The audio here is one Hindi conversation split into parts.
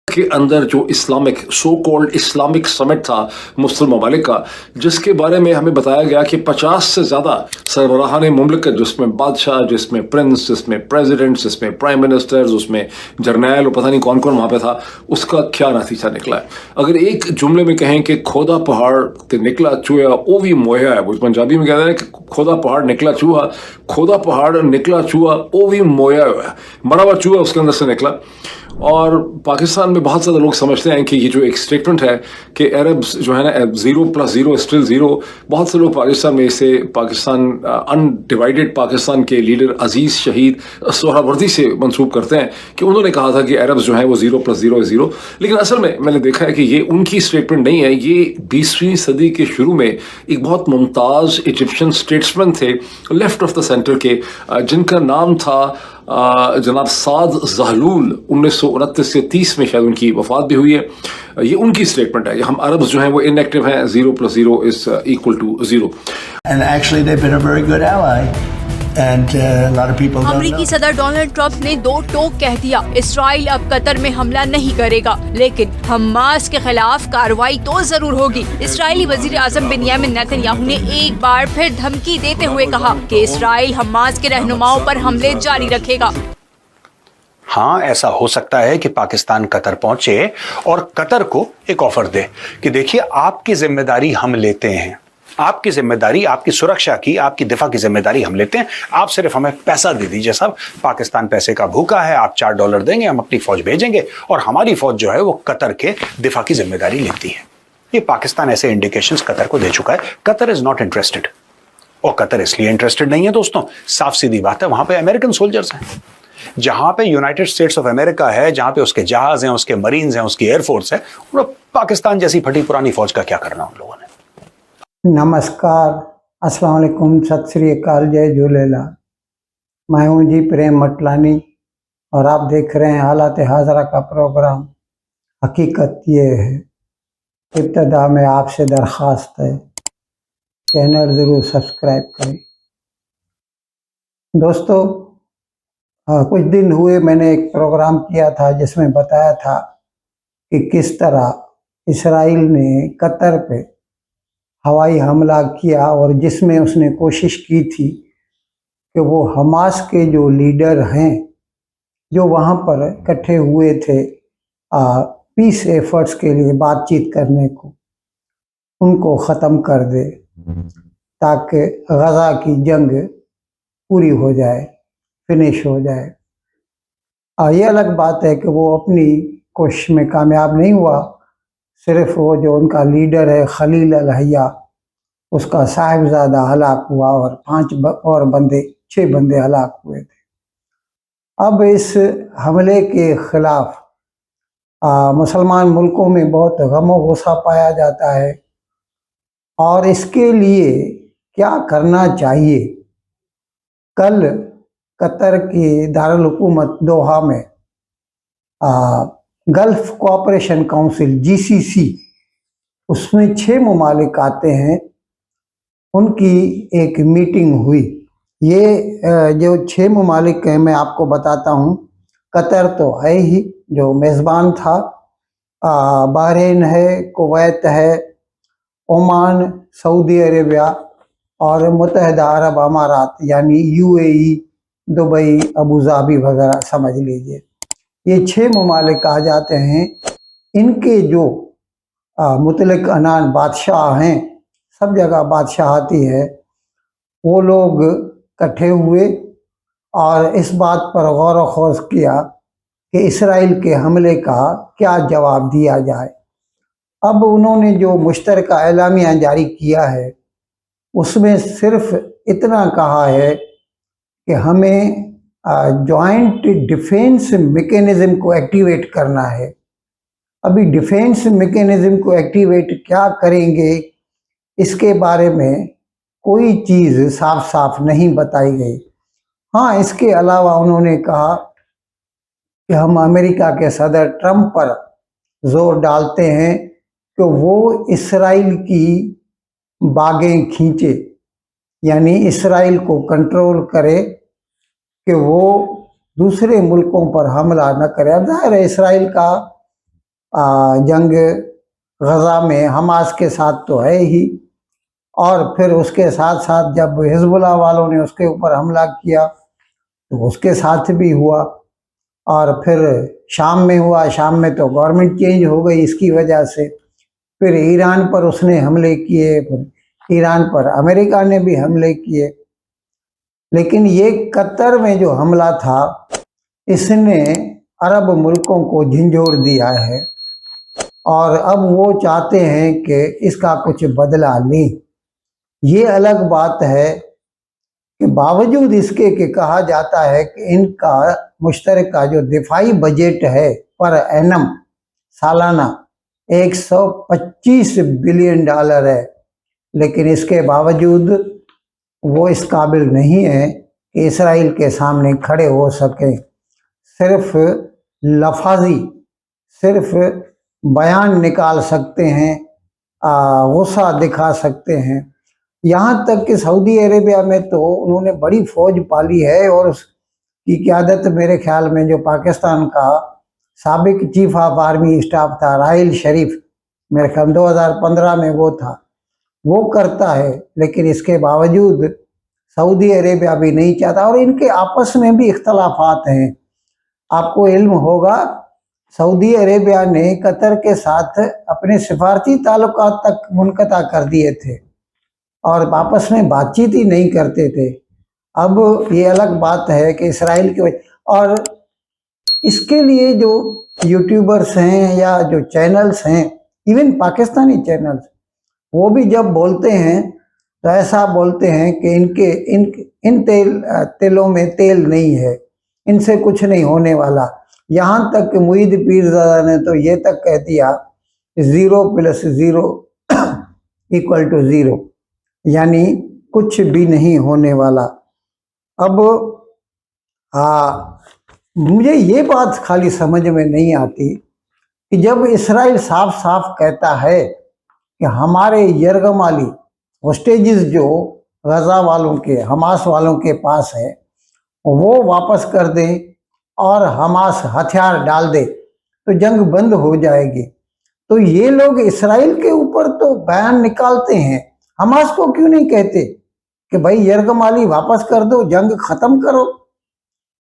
के अंदर जो Islamic so called Islamic summit था मुस्लिम ममालिक का, जिसके बारे में हमें बताया गया कि 50 से ज़्यादा सरबराहान मुमलिकत, जिसमें बादशाह, जिसमें प्रिंस, जिसमें प्रेसिडेंट, जिसमें प्राइम मिनिस्टर्स, उसमें जर्नैल और पता नहीं कौन कौन वहाँ पे था, उसका क्या नतीजा निकला है। अगर एक जुमले में कहें कि खोदा पहाड़ ते निकला चूहा ओ भी मोया है, वो पंजाबी में कहते हैं कि खोदा पहाड़ निकला चूहा, खोदा पहाड़ निकला चूहा ओ भी मोया है, बड़ा हुआ चूहा उसके अंदर से निकला। और पाकिस्तान में बहुत ज़्यादा लोग समझते हैं कि ये जो एक स्टेटमेंट है कि अरब्स जो है ना 0 + 0 स्टिल 0, बहुत से लोग पाकिस्तान में इसे पाकिस्तान अनडिवाइडेड पाकिस्तान के लीडर अजीज़ शहीद सोहरावर्दी से मंसूब करते हैं कि उन्होंने कहा था कि अरब्स जो है वो 0 + 0 0। लेकिन असल में मैंने देखा है कि ये उनकी स्टेटमेंट नहीं है, ये 20वीं सदी के शुरू में एक बहुत मुमताज़ इजिप्शियन स्टेट्समैन थे लेफ्ट ऑफ द सेंटर के, जिनका नाम था जनाब साद ज़हलूल। 1929 से 30 में शायद उनकी वफात भी हुई है। ये उनकी स्टेटमेंट है, हम अरब्स जो हैं वो इनएक्टिव हैं, 0 + 0 is equal to 0। And actually they've been a very good ally. And a lot of people don't know. अमरीकी सदर डोनाल्ड ट्रंप ने 2 टोक कह दिया, इसराइल अब कतर में हमला नहीं करेगा, लेकिन हमास के खिलाफ कार्रवाई तो जरूर होगी। इसराइली वजीर आजम बेंयामिन नेतन्याहू ने एक बार फिर धमकी देते हुए कहा कि इसराइल हमास के रहनुमाओं पर हमले जारी रखेगा। हाँ, ऐसा हो सकता है कि पाकिस्तान कतर पहुंचे और कतर को एक ऑफर दे कि देखिए आपकी जिम्मेदारी हम लेते हैं, आपकी जिम्मेदारी, आपकी सुरक्षा की, आपकी दिफा की जिम्मेदारी हम लेते हैं, आप सिर्फ हमें पैसा दे दीजिए साहब, पाकिस्तान पैसे का भूखा है, आप $4 देंगे, हम अपनी फौज भेजेंगे और हमारी फौज जो है वो कतर के दिफा की जिम्मेदारी लेती है। ये पाकिस्तान ऐसे इंडिकेशंस कतर को दे चुका है। कतर इज नॉट इंटरेस्टेड, और कतर इसलिए इंटरेस्टेड नहीं है दोस्तों, साफ सीधी बात है, वहां पे अमेरिकन सोल्जर्स हैं। जहां पे यूनाइटेड स्टेट्स ऑफ अमेरिका है, जहां पे उसके जहाज हैं, उसके मरीन्स हैं, उसकी एयरफोर्स है, और पाकिस्तान जैसी फटी पुरानी फौज का क्या करना उन लोगों ने। नमस्कार, अस्सलाम वालेकुम, सत श्री अकाल, जय झूलेलाल। मैं हूं जी प्रेम मटलानी और आप देख रहे हैं हालात हाजरा का प्रोग्राम। हकीकत ये है, इब्तदा में आपसे दरख्वास्त है चैनल ज़रूर सब्सक्राइब करें। दोस्तों, कुछ दिन हुए मैंने एक प्रोग्राम किया था जिसमें बताया था कि किस तरह इसराइल ने कतर पे हवाई हमला किया और जिसमें उसने कोशिश की थी कि वो हमास के जो लीडर हैं जो वहाँ पर इकट्ठे हुए थे पीस एफर्ट्स के लिए बातचीत करने को, उनको ख़त्म कर दे ताकि गज़ा की जंग पूरी हो जाए, फिनिश हो जाए। ये अलग बात है कि वो अपनी कोशिश में कामयाब नहीं हुआ, सिर्फ वो जो उनका लीडर है खलील अल-हय्या, उसका साहिबजादा हलाक हुआ और 6 बंदे हलाक हुए थे। अब इस हमले के खिलाफ मुसलमान मुल्कों में बहुत गम और गुस्सा पाया जाता है और इसके लिए क्या करना चाहिए। कल कतर की दारुल हुकूमत दोहा में गल्फ कोऑपरेशन काउंसिल GCC, उसमें 6 ममालिक आते हैं, उनकी एक मीटिंग हुई। ये जो 6 ममालिक हैं मैं आपको बताता हूँ। कतर तो है ही जो मेज़बान था, बहरीन है, कुवैत है, ओमान, सऊदी अरेबिया और मुत्तहिदा अरब अमारात यानी UAE, दुबई, अबू धाबी वगैरह समझ लीजिए। ये 6 ममालिक आ जाते हैं। इनके जो मुतलक अनान बादशाह हैं, सब जगह बादशाहती है, वो लोग इकट्ठे हुए और इस बात पर गौर व खोज किया कि इसराइल के हमले का क्या जवाब दिया जाए। अब उन्होंने जो मुश्तरका एलामिया जारी किया है उसमें सिर्फ इतना कहा है कि हमें जॉइंट डिफेंस मैकेनिज्म को एक्टिवेट करना है। अभी डिफेंस मैकेनिज्म को एक्टिवेट क्या करेंगे इसके बारे में कोई चीज़ साफ साफ नहीं बताई गई। हाँ, इसके अलावा उन्होंने कहा कि हम अमेरिका के सदर ट्रंप पर जोर डालते हैं कि वो इसराइल की बागें खींचे, यानी इसराइल को कंट्रोल करे कि वो दूसरे मुल्कों पर हमला न करे। अब जाहिर है इसराइल का जंग गजा में हमास के साथ तो है ही, और फिर उसके साथ साथ जब हिजबुल्लाह वालों ने उसके ऊपर हमला किया तो उसके साथ भी हुआ, और फिर शाम में हुआ, शाम में तो गवर्नमेंट चेंज हो गई इसकी वजह से। फिर ईरान पर उसने हमले किए, फिर ईरान पर अमेरिका ने भी हमले किए। लेकिन ये कतर में जो हमला था इसने अरब मुल्कों को झंझोड़ दिया है, और अब वो चाहते हैं कि इसका कुछ बदला लें। ये अलग बात है कि बावजूद इसके कि कहा जाता है कि इनका मुश्तरका जो दिफाई बजट है पर एनम सालाना 125 बिलियन डॉलर है, लेकिन इसके बावजूद वो इस काबिल नहीं है कि इसराइल के सामने खड़े हो सके। सिर्फ लफाजी, सिर्फ बयान निकाल सकते हैं, गुस्सा दिखा सकते हैं। यहाँ तक कि सऊदी अरेबिया में तो उन्होंने बड़ी फौज पाली है, और उसकी क़यादत मेरे ख्याल में जो पाकिस्तान का साबिक चीफ ऑफ आर्मी स्टाफ था राहिल शरीफ, मेरे ख्याल 2015 में वो था, वो करता है। लेकिन इसके बावजूद सऊदी अरेबिया भी नहीं चाहता, और इनके आपस में भी इख्तलाफात हैं। आपको इल्म होगा सऊदी अरेबिया ने कतर के साथ अपने सिफारती ताल्लुकात तक मुनक़ता कर दिए थे, और आपस में बातचीत ही नहीं करते थे। अब ये अलग बात है कि इसराइल की वजह, और इसके लिए जो यूट्यूबर्स हैं या जो चैनल्स हैं, इवन पाकिस्तानी चैनल्स, वो भी जब बोलते हैं तो ऐसा बोलते हैं कि इन तेलों में तेल नहीं है, इनसे कुछ नहीं होने वाला। यहाँ तक कि मुईद पीरज़ादा ने तो ये तक कह दिया 0 + 0 = 0, यानी कुछ भी नहीं होने वाला। अब मुझे ये बात खाली समझ में नहीं आती कि जब इसराइल साफ साफ कहता है कि हमारे यरगमाली होस्टेजेस जो गजा वालों के, हमास वालों के पास है, वो वापस कर दें और हमास हथियार डाल दे तो जंग बंद हो जाएगी, तो ये लोग इसराइल के ऊपर तो बयान निकालते हैं, हमास को क्यों नहीं कहते कि भाई यरगमाली वापस कर दो, जंग खत्म करो?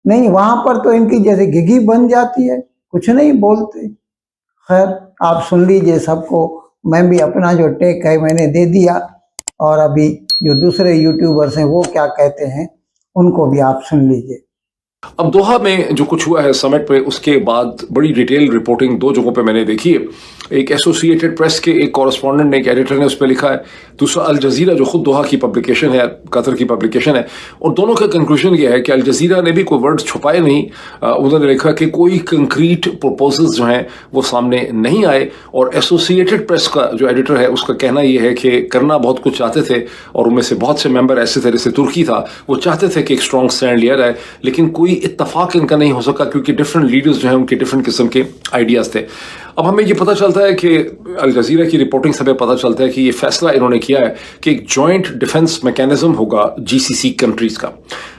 नहीं, वहां पर तो इनकी जैसे घिघी बन जाती है, कुछ नहीं बोलते। खैर, आप सुन लीजिए सबको, मैं भी अपना जो टेक है मैंने दे दिया, और अभी जो दूसरे यूट्यूबर्स हैं वो क्या कहते हैं उनको भी आप सुन लीजिए। अब दोहा में जो कुछ हुआ है समिट पे, उसके बाद बड़ी डिटेल रिपोर्टिंग 2 जगहों पे मैंने देखी है। एक एसोसिएटेड प्रेस के एक कॉरेस्पॉन्डेंट ने, एक एडिटर ने उस पर लिखा है, दूसरा अल जजीरा जो खुद दोहा की पब्लिकेशन है, कतर की पब्लिकेशन है, और दोनों का कंक्लूजन यह है कि अल जजीरा ने भी कोई वर्ड छुपाए नहीं। उन्होंने लिखा कि कोई कंक्रीट प्रपोजल्स जो हैं वो सामने नहीं आए, और एसोसिएटेड प्रेस का जो एडिटर है उसका कहना यह है कि करना बहुत कुछ चाहते थे, और उनमें से बहुत से मेंबर ऐसे थे, जैसे तुर्की था, वो चाहते थे कि एक स्ट्रॉन्ग स्टैंड लिया जाए, लेकिन कोई इत्तफाक इनका नहीं हो सका क्योंकि डिफरेंट लीडर्स जो हैं उनके डिफरेंट किस्म के आइडियाज थे। अब हमें ये पता चलता है कि अल जजीरा की रिपोर्टिंग से हमें पता चलता है कि ये फैसला इन्होंने किया है कि एक जॉइंट डिफेंस मैकेनिज्म होगा जीसीसी कंट्रीज का।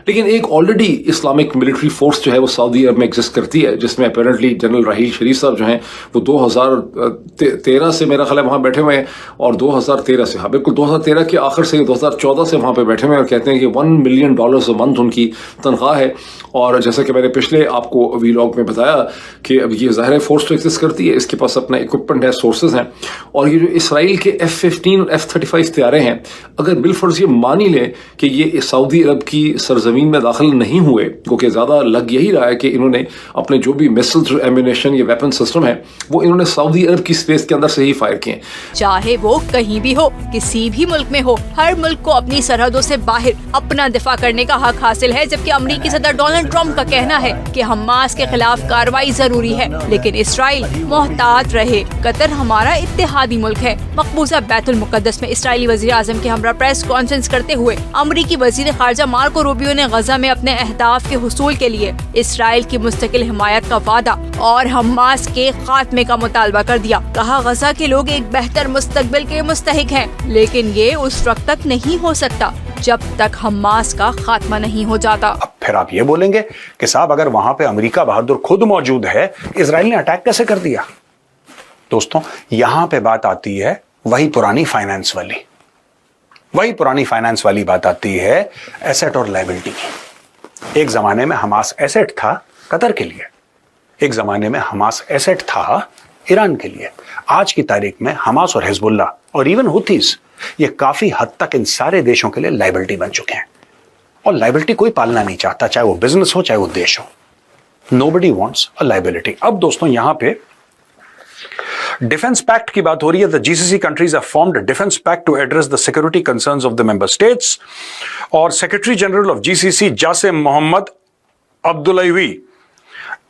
लेकिन एक ऑलरेडी इस्लामिक मिलिट्री फोर्स जो है वो सऊदी अरब में एग्जिस्ट करती है, जिसमें अपेरेंटली जनरल राहील शरीफ साहब जो हैं वो 2013 से मेरा ख्याल है वहाँ बैठे हुए हैं, और 2013 से, हाँ बिल्कुल 2013 के आखिर से 2014 से वहाँ पे बैठे हुए हैं, और कहते हैं कि $1 मिलियन अ मंथ उनकी तनख्वाह है। और जैसा कि मैंने पिछले आपको वीलॉग में बताया कि अब ये ज़ाहिर फोर्स तो एग्जिस्ट करती है, इसके पास अपना इक्विपमेंट है, सोर्सेज हैं, और ये जो इसराइल के F-15 और F-35 तैयारे हैं, अगर बिलफर्ज ये मान ही लें कि ये सऊदी अरब की सरजमीन में दाखिल नहीं हुए, क्योंकि ज़्यादा लग यही रहा है कि इन्होंने अपने जो भी मिसाइल्स, एम्यूनेशन, ये वेपन सिस्टम है वो इन्होंने सऊदी अरब की स्पेस के अंदर से ही फायर किए। चाहे वो कहीं भी हो, किसी भी मुल्क में हो, हर मुल्क को अपनी सरहदों से बाहर अपना दिफा करने का हक हासिल है। जबकि अमेरिकी सदर डोनाल्ड ट्रंप का कहना है कि हमास के खिलाफ कार्रवाई जरूरी है, लेकिन इसराइल मोहतात रहे। कतर हमारा इत्तेहादी मुल्क है। मकबूजा बैतुल मुकद्दस में इसराइली वजीर आजम के हमरा प्रेस कॉन्फ्रेंस करते हुए अमेरिकी वजीर खारजा मार्को रूबियो ने गजा में अपने अहदाफ के हुसूल के लिए इसराइल की मुस्तकिल हिमायत का वादा और हमास के खात्मे का मुतालबा कर दिया। कहा, गजा के लोग एक बेहतर मुस्तकबिल के मुस्तहिक हैं, लेकिन ये उस वक्त तक नहीं हो सकता जब तक हमास का खात्मा नहीं हो जाता। अब फिर आप ये बोलेंगे कि साहब अगर वहां पे अमेरिका बहादुर खुद मौजूद है, इजराइल ने अटैक कैसे कर दिया? दोस्तों यहां पे बात आती है वही पुरानी फाइनेंस वाली बात आती है एसेट और लायबिलिटी की। एक जमाने में हमास एसेट था कतर के लिए, एक जमाने में हमास एसेट था ईरान के लिए। आज की तारीख में हमास और हिजबुल्ला और इवन हुथीज ये काफी हद तक इन सारे देशों के लिए लायबिलिटी बन चुके हैं। और लायबिलिटी कोई पालना नहीं चाहता, चाहे वो बिजनेस हो चाहे वो देश हो। Nobody wants a liability. अब दोस्तों यहां पे डिफेंस पैक्ट की बात हो रही है। The GCC countries have formed a defence pact to address the security concerns of the member states. और secretary general of GCC Jasim Mohammed अब्दुलवी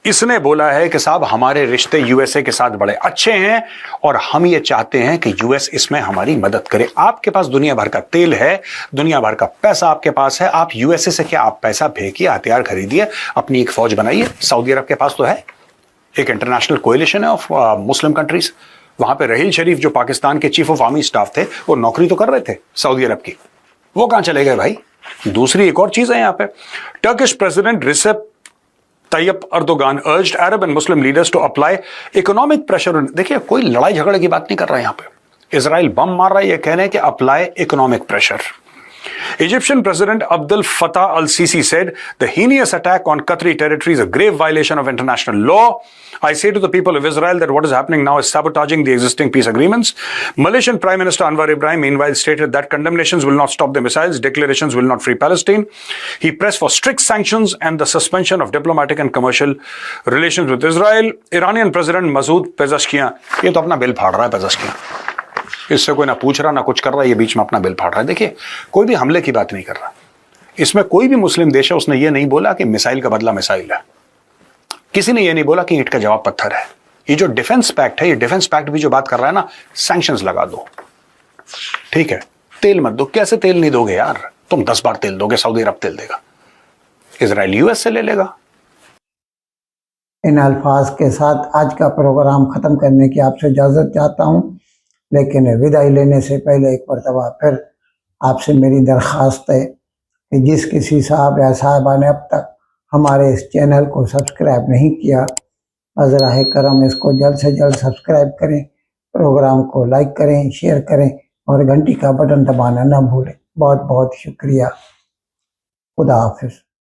इसने बोला है कि साहब हमारे रिश्ते यूएसए के साथ बड़े अच्छे हैं और हम ये चाहते हैं कि यूएस इसमें हमारी मदद करे। आपके पास दुनिया भर का तेल है, दुनिया भर का पैसा आपके पास है, आप यूएसए से क्या आप पैसा फेंकिए, हथियार खरीदिए, अपनी एक फौज बनाइए। सऊदी अरब के पास तो है एक इंटरनेशनल कोएलिशन है ऑफ मुस्लिम कंट्रीज। वहां पे रहील शरीफ जो पाकिस्तान के चीफ ऑफ आर्मी स्टाफ थे वो नौकरी तो कर रहे थे सऊदी अरब की, वो कहां चले गए भाई। दूसरी एक और चीज है यहां पे, Turkish president Recep Tayyip Erdogan urged Arab and Muslim leaders to apply economic pressure. देखिए कोई लड़ाई झगड़े की बात नहीं कर रहा है यहां पे, इजराइल बम मार रहा है, ये कह रहे हैं कि apply economic pressure. Egyptian President Abdel Fattah al-Sisi said the heinous attack on Qatari territory is a grave violation of international law. I say to the people of Israel that what is happening now is sabotaging the existing peace agreements. Malaysian Prime Minister Anwar Ibrahim meanwhile stated that condemnations will not stop the missiles, declarations will not free Palestine. He pressed for strict sanctions and the suspension of diplomatic and commercial relations with Israel. Iranian President Masoud Pezeshkian, ये तो अपना बिल फाड़ रहा है पेज़ेश्कियान, इससे कोई ना पूछ रहा ना कुछ कर रहा है, ये बीच में अपना बिल फाड़ रहा है। देखिए कोई भी हमले की बात नहीं कर रहा, इसमें कोई भी मुस्लिम देश है उसने ये नहीं बोला कि मिसाइल का बदला मिसाइल है, किसी ने ये नहीं बोला कि ईंट का जवाब पत्थर है। ये जो डिफेंस पैक्ट है, ये डिफेंस पैक्ट भी जो बात कर रहा है ना, सैंक्शंस लगा दो, ठीक है, तेल मत दो। कैसे तेल नहीं दोगे यार, तुम 10 बार तेल दोगे, सऊदी अरब तेल देगा, इजराइल यूएस से ले लेगा। इन अल्फाज के साथ आज का प्रोग्राम ख़त्म करने की आपसे इजाज़त चाहता हूँ, लेकिन विदाई लेने से पहले एक मरतबा फिर आपसे मेरी दरख्वास्त है कि जिस किसी साहब या साहबा ने अब तक हमारे इस चैनल को सब्सक्राइब नहीं किया, अज़राए करम इसको जल्द से जल्द सब्सक्राइब करें, प्रोग्राम को लाइक करें, शेयर करें और घंटी का बटन दबाना ना भूलें। बहुत बहुत शुक्रिया। खुदा हाफिज़।